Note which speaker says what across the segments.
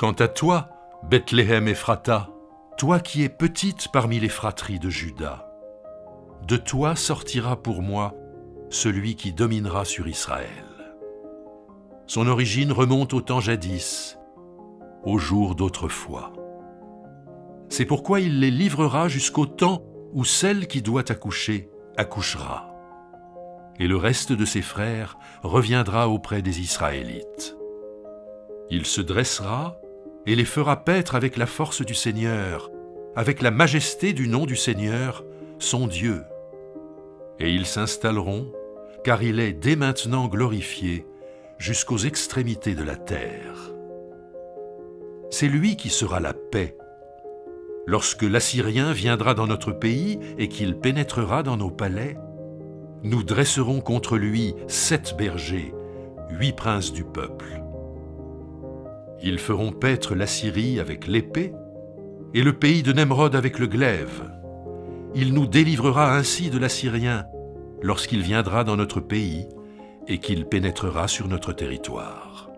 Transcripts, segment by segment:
Speaker 1: Quant à toi, Bethléem Ephrata, toi qui es petite parmi les fratries de Juda, de toi sortira pour moi celui qui dominera sur Israël. Son origine remonte au temps jadis, aux jours d'autrefois. C'est pourquoi il les livrera jusqu'au temps où celle qui doit accoucher accouchera. Et le reste de ses frères reviendra auprès des Israélites. Il se dressera et les fera paître avec la force du Seigneur, avec la majesté du nom du Seigneur, son Dieu. Et ils s'installeront, car il est dès maintenant glorifié jusqu'aux extrémités de la terre. C'est lui qui sera la paix. Lorsque l'Assyrien viendra dans notre pays et qu'il pénétrera dans nos palais, nous dresserons contre lui 7 bergers, 8 princes du peuple. Ils feront paître l'Assyrie avec l'épée et le pays de Nemrod avec le glaive. Il nous délivrera ainsi de l'Assyrien lorsqu'il viendra dans notre pays et qu'il pénétrera sur notre territoire.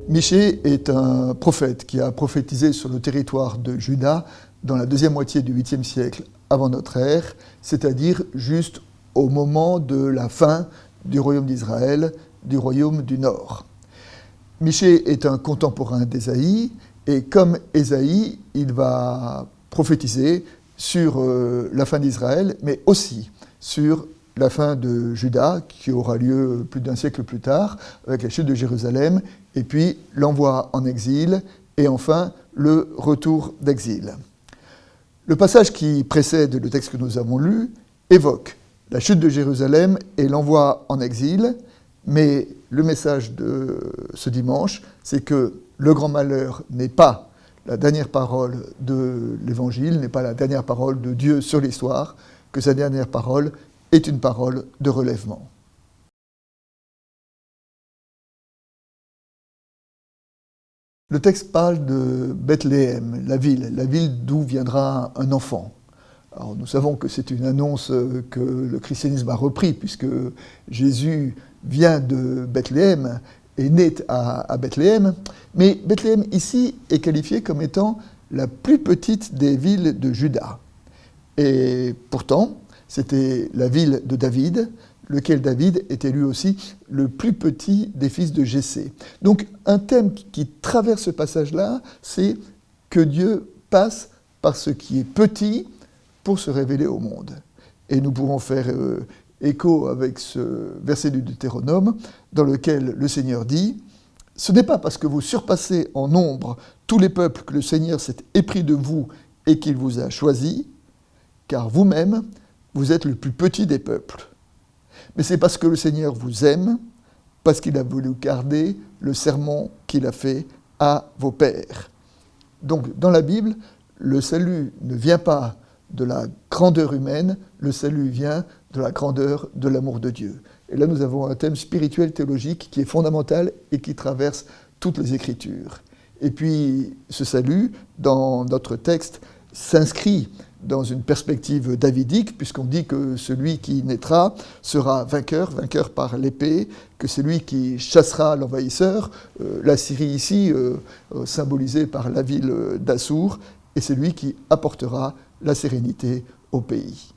Speaker 2: Michée est un prophète qui a prophétisé sur le territoire de Juda dans la deuxième moitié du 8e siècle avant notre ère, c'est-à-dire juste au moment de la fin du royaume d'Israël, du royaume du Nord. Michée est un contemporain d'Ésaïe, et comme Ésaïe, il va prophétiser sur la fin d'Israël, mais aussi sur la fin de Juda, qui aura lieu plus d'un siècle plus tard, avec la chute de Jérusalem, et puis l'envoi en exil, et enfin le retour d'exil. Le passage qui précède le texte que nous avons lu évoque la chute de Jérusalem et l'envoi en exil, mais le message de ce dimanche, c'est que le grand malheur n'est pas la dernière parole de l'Évangile, n'est pas la dernière parole de Dieu sur l'histoire, que sa dernière parole est une parole de relèvement. Le texte parle de Bethléem, la ville d'où viendra un enfant. Alors nous savons que c'est une annonce que le christianisme a repris, puisque Jésus vient de Bethléem, est né à Bethléem, mais Bethléem ici est qualifiée comme étant la plus petite des villes de Juda. Et pourtant, c'était la ville de David, lequel David était lui aussi le plus petit des fils de Jessé. Donc un thème qui traverse ce passage-là, c'est que Dieu passe par ce qui est petit pour se révéler au monde. Et nous pourrons faire écho avec ce verset du Deutéronome, dans lequel le Seigneur dit « Ce n'est pas parce que vous surpassez en nombre tous les peuples que le Seigneur s'est épris de vous et qu'il vous a choisi, car vous-même, vous êtes le plus petit des peuples. Mais c'est parce que le Seigneur vous aime, parce qu'il a voulu garder le serment qu'il a fait à vos pères. » Donc, dans la Bible, le salut ne vient pas de la grandeur humaine, le salut vient de la grandeur de l'amour de Dieu. Et là, nous avons un thème spirituel théologique qui est fondamental et qui traverse toutes les Écritures. Et puis, ce salut, dans notre texte, s'inscrit dans une perspective davidique, puisqu'on dit que celui qui naîtra sera vainqueur par l'épée, que c'est lui qui chassera l'envahisseur, la Syrie ici, symbolisée par la ville d'Assour, et c'est lui qui apportera la sérénité au pays.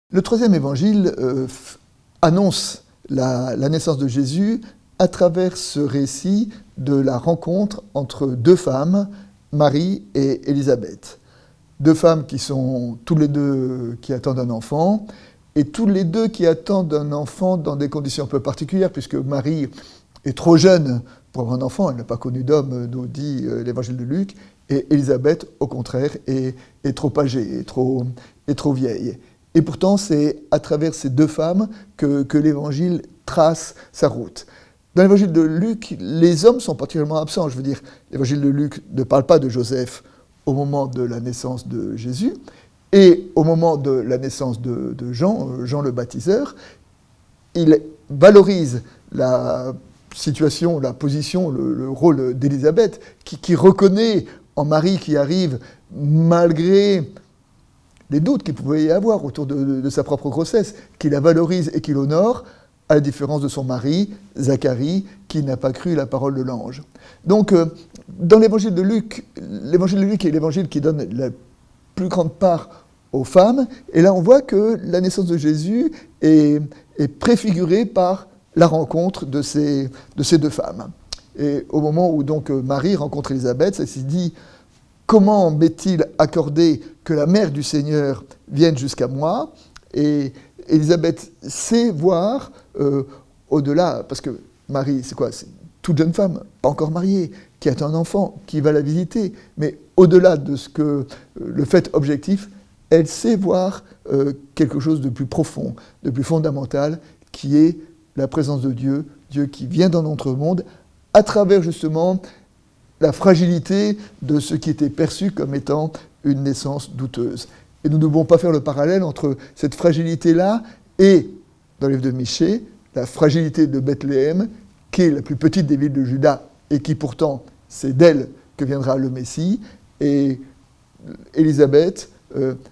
Speaker 2: Le troisième évangile annonce la naissance de Jésus à travers ce récit de la rencontre entre deux femmes, Marie et Élisabeth. Deux femmes qui sont tous les deux qui attendent un enfant, et tous les deux qui attendent un enfant dans des conditions un peu particulières, puisque Marie est trop jeune pour avoir un enfant, elle n'a pas connu d'homme, nous dit l'évangile de Luc, et Élisabeth, au contraire, est trop âgée, est trop vieille. Et pourtant, c'est à travers ces deux femmes que l'évangile trace sa route. Dans l'évangile de Luc, les hommes sont particulièrement absents. Je veux dire, l'évangile de Luc ne parle pas de Joseph au moment de la naissance de Jésus, et au moment de la naissance de Jean, Jean le baptiseur, il valorise la situation, la position, le rôle d'Élisabeth, qui reconnaît en Marie qui arrive, malgré les doutes qu'il pouvait y avoir autour de sa propre grossesse, qui la valorise et qui l'honore, à la différence de son mari, Zacharie, qui n'a pas cru la parole de l'ange. Donc, dans l'évangile de Luc est l'évangile qui donne la plus grande part aux femmes, et là on voit que la naissance de Jésus est préfigurée par la rencontre de ces deux femmes. Et au moment où donc Marie rencontre Élisabeth, ça s'est dit « Comment m'est-il accordé que la mère du Seigneur vienne jusqu'à moi ?» Et Élisabeth sait voir au-delà, parce que Marie, c'est quoi ? C'est une toute jeune femme, pas encore mariée, qui a un enfant, qui va la visiter, mais au-delà de ce que le fait objectif, elle sait voir quelque chose de plus profond, de plus fondamental, qui est la présence de Dieu, Dieu qui vient dans notre monde, à travers justement la fragilité de ce qui était perçu comme étant une naissance douteuse. Et nous ne devons pas faire le parallèle entre cette fragilité-là et, dans le livre de Michée, la fragilité de Bethléem, qui est la plus petite des villes de Juda, et qui pourtant, c'est d'elle que viendra le Messie, et Élisabeth,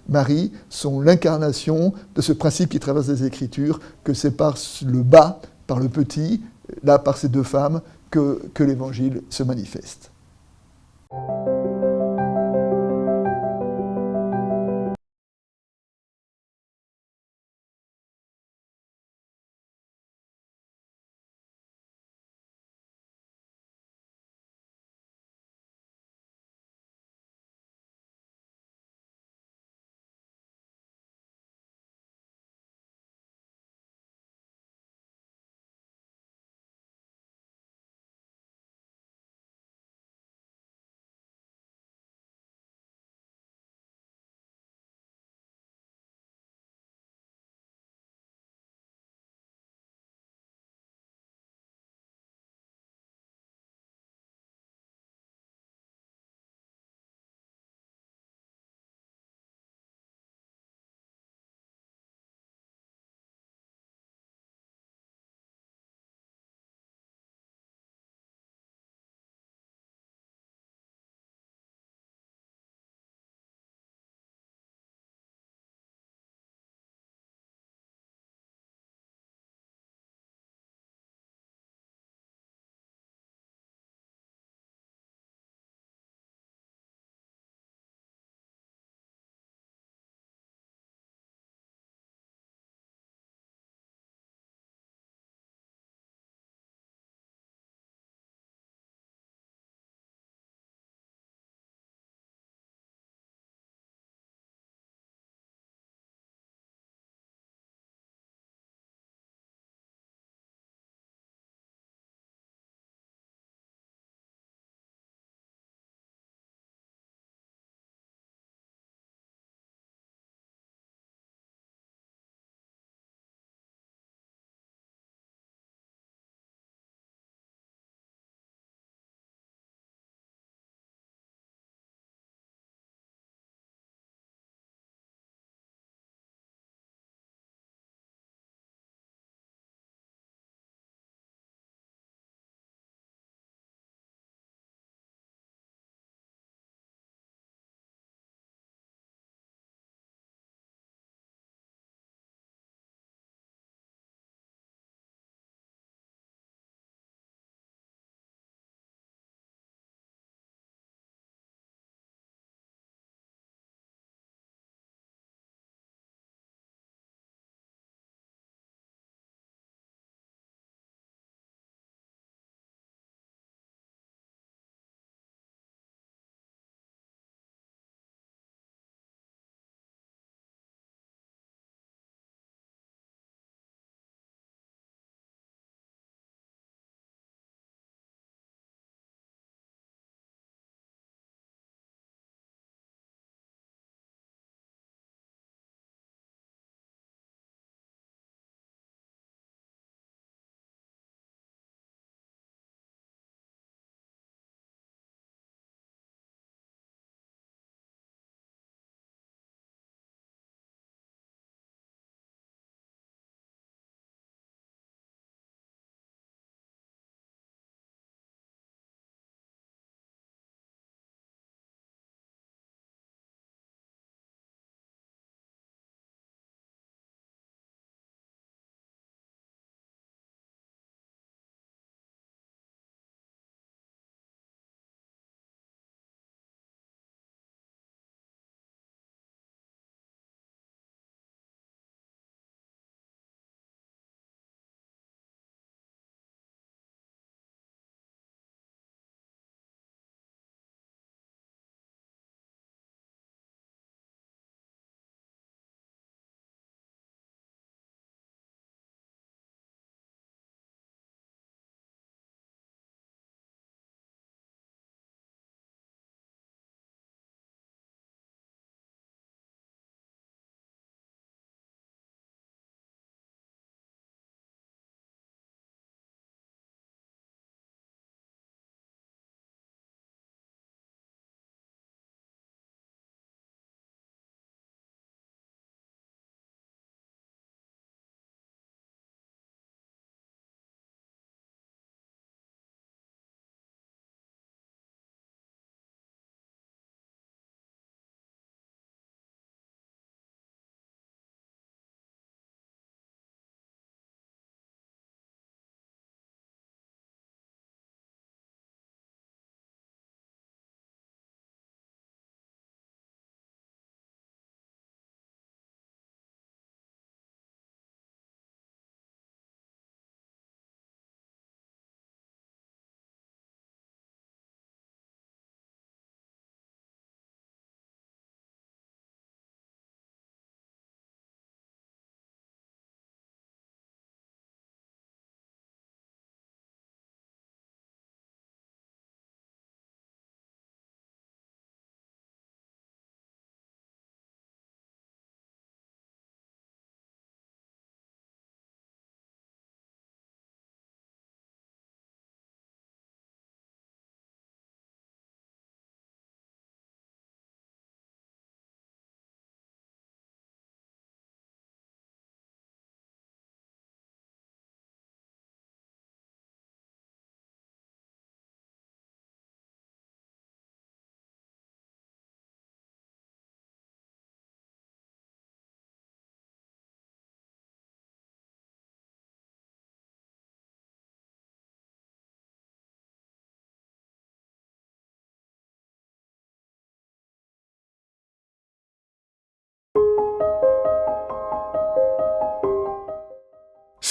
Speaker 2: Marie, sont l'incarnation de ce principe qui traverse les Écritures, que c'est par le bas, par le petit, là par ces deux femmes, que l'Évangile se manifeste.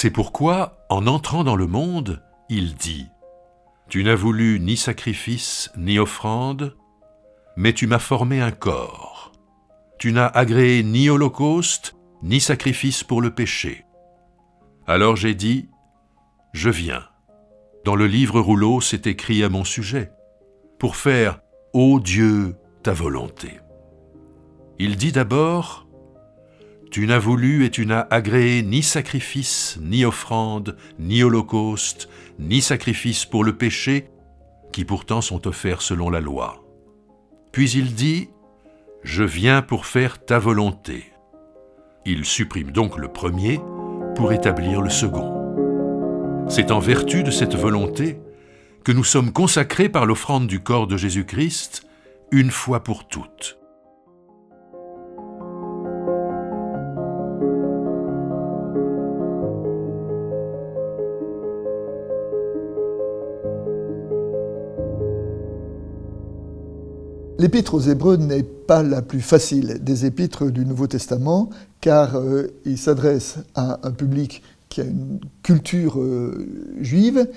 Speaker 1: C'est pourquoi, en entrant dans le monde, il dit « Tu n'as voulu ni sacrifice ni offrande, mais tu m'as formé un corps. Tu n'as agréé ni holocauste, ni sacrifice pour le péché. Alors j'ai dit « Je viens ». Dans le livre rouleau, c'est écrit à mon sujet, pour faire « Ô Dieu, ta volonté ». Il dit d'abord « Tu n'as voulu et tu n'as agréé ni sacrifice, ni offrande, ni holocauste, ni sacrifice pour le péché, qui pourtant sont offerts selon la loi. » Puis il dit « Je viens pour faire ta volonté ». Il supprime donc le premier pour établir le second. C'est en vertu de cette volonté que nous sommes consacrés par l'offrande du corps de Jésus-Christ une fois pour toutes.
Speaker 2: L'épître aux Hébreux n'est pas la plus facile des épîtres du Nouveau Testament, car il s'adresse à un public qui a une culture juive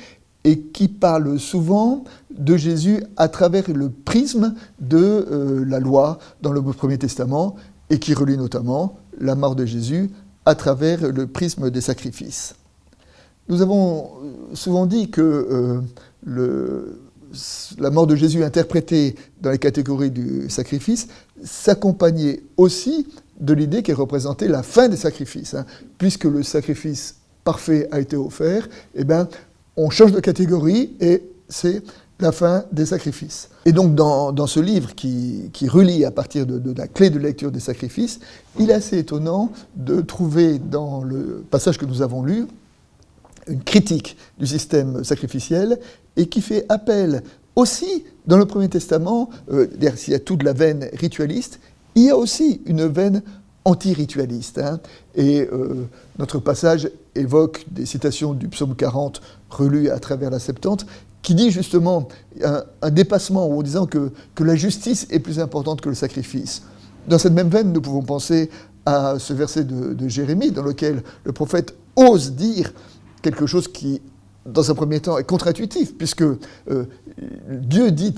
Speaker 2: et qui parle souvent de Jésus à travers le prisme de la loi dans le Premier Testament et qui relie notamment la mort de Jésus à travers le prisme des sacrifices. Nous avons souvent dit que la mort de Jésus interprétée dans les catégories du sacrifice s'accompagnait aussi de l'idée qu'elle représentait la fin des sacrifices. Puisque le sacrifice parfait a été offert, on change de catégorie et c'est la fin des sacrifices. Et donc dans ce livre qui relie à partir de la clé de lecture des sacrifices, il est assez étonnant de trouver dans le passage que nous avons lu une critique du système sacrificiel et qui fait appel aussi, dans le Premier Testament, s'il y a toute la veine ritualiste, il y a aussi une veine anti-ritualiste. Et notre passage évoque des citations du psaume 40 relues à travers la Septante, qui dit justement un dépassement en disant que la justice est plus importante que le sacrifice. Dans cette même veine, nous pouvons penser à ce verset de Jérémie, dans lequel le prophète ose dire quelque chose qui, dans un premier temps, est contre-intuitif, puisque Dieu dit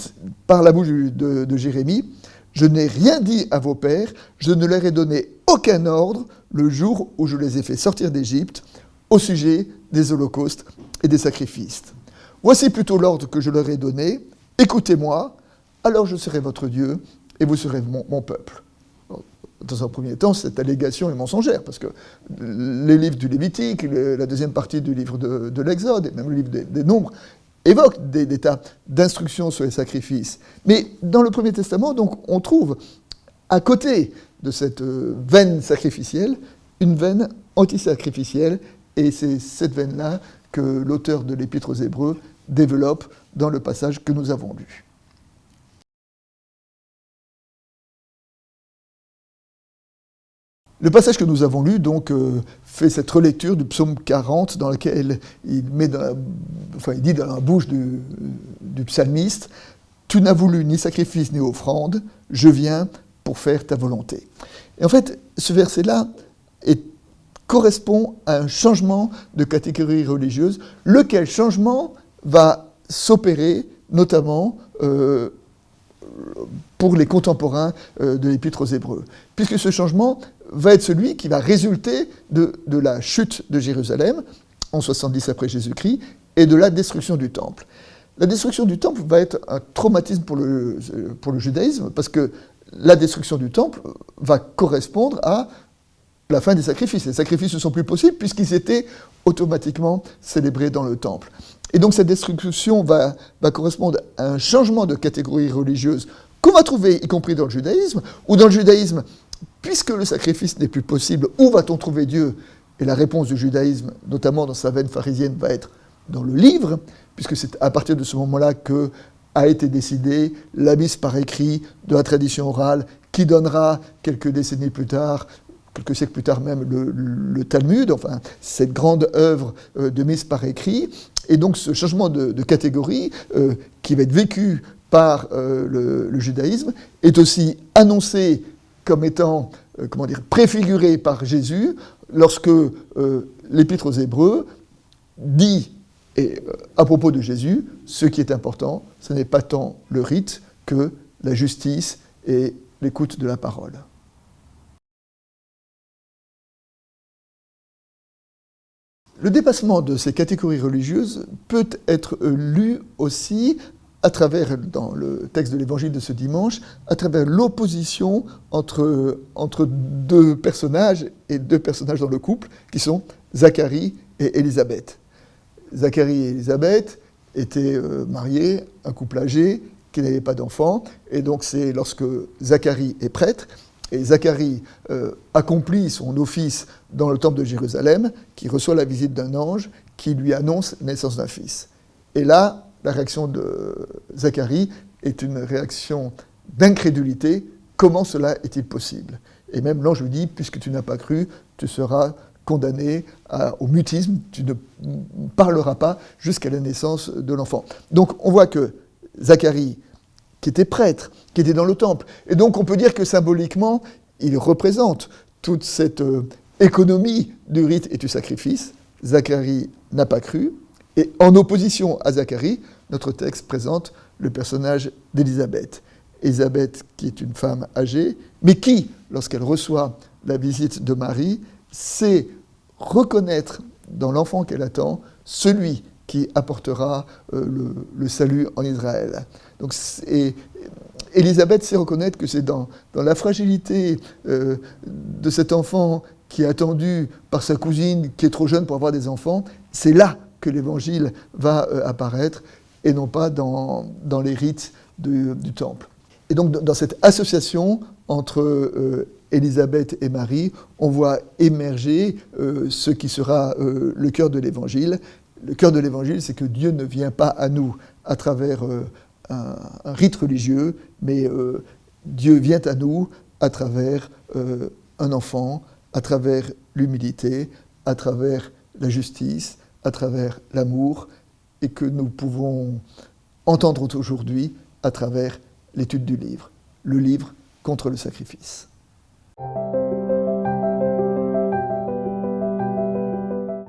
Speaker 2: par la bouche de Jérémie « Je n'ai rien dit à vos pères, je ne leur ai donné aucun ordre le jour où je les ai fait sortir d'Égypte au sujet des holocaustes et des sacrifices. Voici plutôt l'ordre que je leur ai donné, écoutez-moi, alors je serai votre Dieu et vous serez mon peuple. » Dans un premier temps, cette allégation est mensongère, parce que les livres du Lévitique, la deuxième partie du livre de l'Exode, et même le livre des Nombres, évoquent des tas d'instructions sur les sacrifices. Mais dans le Premier Testament, donc, on trouve, à côté de cette veine sacrificielle, une veine anti-sacrificielle, et c'est cette veine-là que l'auteur de l'Épître aux Hébreux développe dans le passage que nous avons lu. Le passage que nous avons lu donc fait cette relecture du psaume 40 dans lequel il dit dans la bouche du psalmiste « Tu n'as voulu ni sacrifice ni offrande, je viens pour faire ta volonté ». Et en fait, ce verset-là correspond à un changement de catégorie religieuse, lequel changement va s'opérer notamment pour les contemporains de l'Épître aux Hébreux, puisque ce changement va être celui qui va résulter de la chute de Jérusalem en 70 après Jésus-Christ et de la destruction du Temple. La destruction du Temple va être un traumatisme pour le judaïsme, parce que la destruction du Temple va correspondre à la fin des sacrifices. Les sacrifices ne sont plus possibles puisqu'ils étaient automatiquement célébrés dans le Temple. Et donc cette destruction va correspondre à un changement de catégorie religieuse qu'on va trouver y compris dans le judaïsme, ou dans le judaïsme, puisque le sacrifice n'est plus possible, où va-t-on trouver Dieu ? Et la réponse du judaïsme, notamment dans sa veine pharisienne, va être dans le livre, puisque c'est à partir de ce moment-là que a été décidée la mise par écrit de la tradition orale, qui donnera quelques décennies plus tard, quelques siècles plus tard même, le Talmud, enfin cette grande œuvre de mise par écrit. Et donc ce changement de catégorie qui va être vécu par le judaïsme est aussi annoncé comme étant préfigurée par Jésus lorsque l'Épître aux Hébreux dit, à propos de Jésus, ce qui est important, ce n'est pas tant le rite que la justice et l'écoute de la parole. Le dépassement de ces catégories religieuses peut être lu aussi à travers, dans le texte de l'évangile de ce dimanche, à travers l'opposition entre deux personnages et deux personnages dans le couple, qui sont Zacharie et Élisabeth. Zacharie et Élisabeth étaient mariés, un couple âgé, qui n'avait pas d'enfants, et donc c'est lorsque Zacharie est prêtre, et Zacharie accomplit son office dans le temple de Jérusalem, qu'il reçoit la visite d'un ange qui lui annonce la naissance d'un fils. Et là, la réaction de Zacharie est une réaction d'incrédulité. Comment cela est-il possible ? Et même l'ange lui dit, puisque tu n'as pas cru, tu seras condamné au mutisme, tu ne parleras pas jusqu'à la naissance de l'enfant. Donc on voit que Zacharie, qui était prêtre, qui était dans le temple, et donc on peut dire que symboliquement, il représente toute cette économie du rite et du sacrifice. Zacharie n'a pas cru, et en opposition à Zacharie, notre texte présente le personnage d'Élisabeth. Élisabeth, qui est une femme âgée, mais qui, lorsqu'elle reçoit la visite de Marie, sait reconnaître dans l'enfant qu'elle attend celui qui apportera le salut en Israël. Donc, Élisabeth sait reconnaître que c'est dans la fragilité de cet enfant qui est attendu par sa cousine, qui est trop jeune pour avoir des enfants, c'est là que l'Évangile va apparaître, et non pas dans les rites du temple. Et donc, dans cette association entre Élisabeth et Marie, on voit émerger ce qui sera le cœur de l'Évangile. Le cœur de l'Évangile, c'est que Dieu ne vient pas à nous à travers un rite religieux, mais Dieu vient à nous à travers un enfant, à travers l'humilité, à travers la justice, à travers l'amour, et que nous pouvons entendre aujourd'hui à travers l'étude du livre, le livre contre le sacrifice.